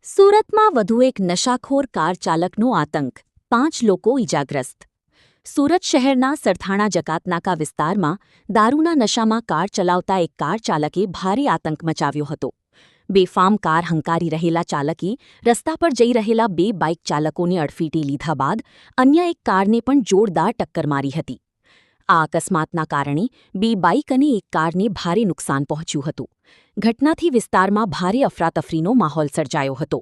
સુરતમાં વધુ એક નશાખોર કાર ચાલકનો આતંક, 5 લોકો ઇજાગ્રસ્ત. સુરત શહેરના સરથાણા જકાતનાકા વિસ્તારમાં દારૂના નશામાં કાર ચલાવતા એક કાર ચાલકે ભારે આતંક મચાવ્યો હતો. બેફામ કાર હંકારી રહેલા ચાલકે રસ્તા પર જઈ રહેલા 2 બાઇક ચાલકોને અડફેટે લીધા બાદ અન્ય એક કારને પણ જોરદાર ટક્કર મારી હતી. આ અકસ્માતના કારણે 2 બાઇક અને એક કારને ભારે નુકસાન પહોંચ્યું હતું. ઘટનાથી વિસ્તારમાં ભારે અફરાતફરીનો માહોલ સર્જાયો હતો.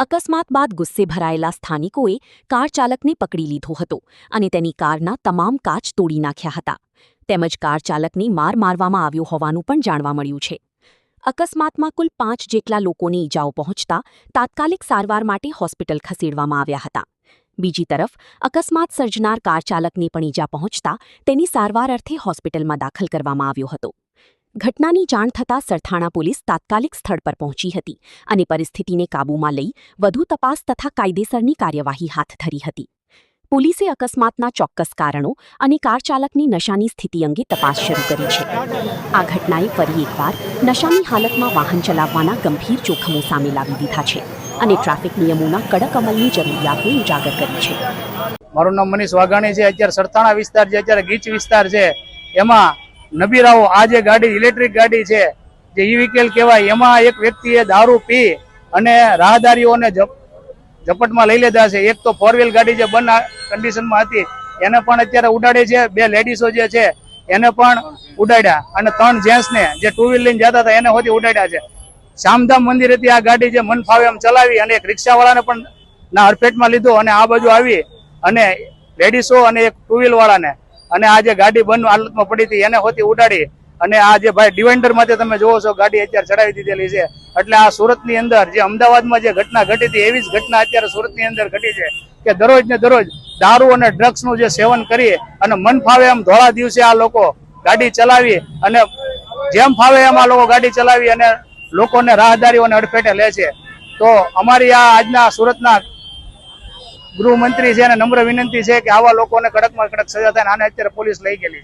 અકસ્માત બાદ ગુસ્સે ભરાયેલા સ્થાનિકોએ કાર ચાલકને પકડી લીધો હતો અને તેની કારના તમામ કાચ તોડી નાખ્યા હતા. તેમજ કાર ચાલકને માર મારવામાં આવ્યો હોવાનું પણ જાણવા મળ્યું છે. અકસ્માતમાં કુલ 5 જેટલા લોકોને ઈજાઓ પહોંચતા તાત્કાલિક સારવાર માટે હોસ્પિટલ ખસેડવામાં આવ્યા હતા. બીજી તરફ અકસ્માત સર્જનાર કાર ચાલકને પણ ઈજા પહોંચતા તેની સારવાર અર્થે હોસ્પિટલમાં દાખલ કરવામાં આવ્યો હતો. ઘટનાની જાણ થતાં સરથાણા પોલીસ તાત્કાલિક સ્થળ પર પહોંચી હતી અને પરિસ્થિતિને કાબૂમાં લઈ વધુ તપાસ તથા કાયદેસરની કાર્યવાહી હાથ ધરી હતી. પોલીસે અકસ્માતના ચોક્કસ કારણો અને કાર ચાલકની નશાની સ્થિતિ અંગે તપાસ શરૂ કરી છે. આ ઘટનાએ ફરી એકવાર નશાની હાલતમાં વાહન ચલાવવાના ગંભીર જોખમો સામે લાવી દીધા છે અને ટ્રાફિક નિયમોના કડક અમલની જરૂરિયાતને ઉજાગર કરી છે. મારું નામ મનીષ વાઘાણી છે. અત્યારે સરથાણા વિસ્તાર છે, અત્યારે ગીચ વિસ્તાર છે, એમાં નબીરાઓ આ જે ગાડી ઇલેક્ટ્રિક ગાડી છે જે ઈ-વ્હીકલ કહેવાય, એમાં એક વ્યક્તિએ દારૂ પી અને રાહદારીઓને ઝપટમાં લઈ લીધા છે. એક તો 4 વ્હીલ ગાડી જે બંધ કન્ડિશનમાં હતી એને પણ અત્યારે ઉડાડી છે. 2 લેડીઝો જે છે એને પણ ઉડાડ્યા અને 3 જેન્ટ્સને જે 2 વ્હીલ લઈને જતા હતા એને હોતી ઉડાડ્યા છે. શામધામ મંદિરેથી આ ગાડી જે મન ફાવે એમ ચલાવી અને એક રિક્ષાવાળાને પણ ના હરફેટમાં લીધો અને આ બાજુ આવી અને લેડીઝો અને એક 2 વ્હીલ વાળાને અને આ જે ગાડી બંધ હાલતમાં પડી હતી એને હોતી ઉડાડી અને આ જે ભાઈ ડિવાઇન્ડર માંથી તમે જોવો છો ગાડી અત્યારે ચડાવી દીધેલી છે. એટલે આ સુરતની અંદર જે અમદાવાદમાં જે ઘટના ઘટી હતી એવી જ ઘટના અત્યારે સુરતની અંદર ઘટી છે કે દરરોજ ને દરરોજ દારૂ અને ડ્રગ્સનું જે સેવન કરી અને મન ફાવે એમ ધોળા દિવસે આ લોકો ગાડી ચલાવી અને જેમ ફાવે એમ આ લોકો ગાડી ચલાવી અને લોકોને રાહદારીઓને અડફેટે લે છે. તો અમારી આ આજના સુરતના ગૃહમંત્રી છે અને નમ્ર વિનંતી છે કે આવા લોકોને કડકમાં કડક સજા થાય. આને અત્યારે પોલીસ લઈ ગયેલી છે.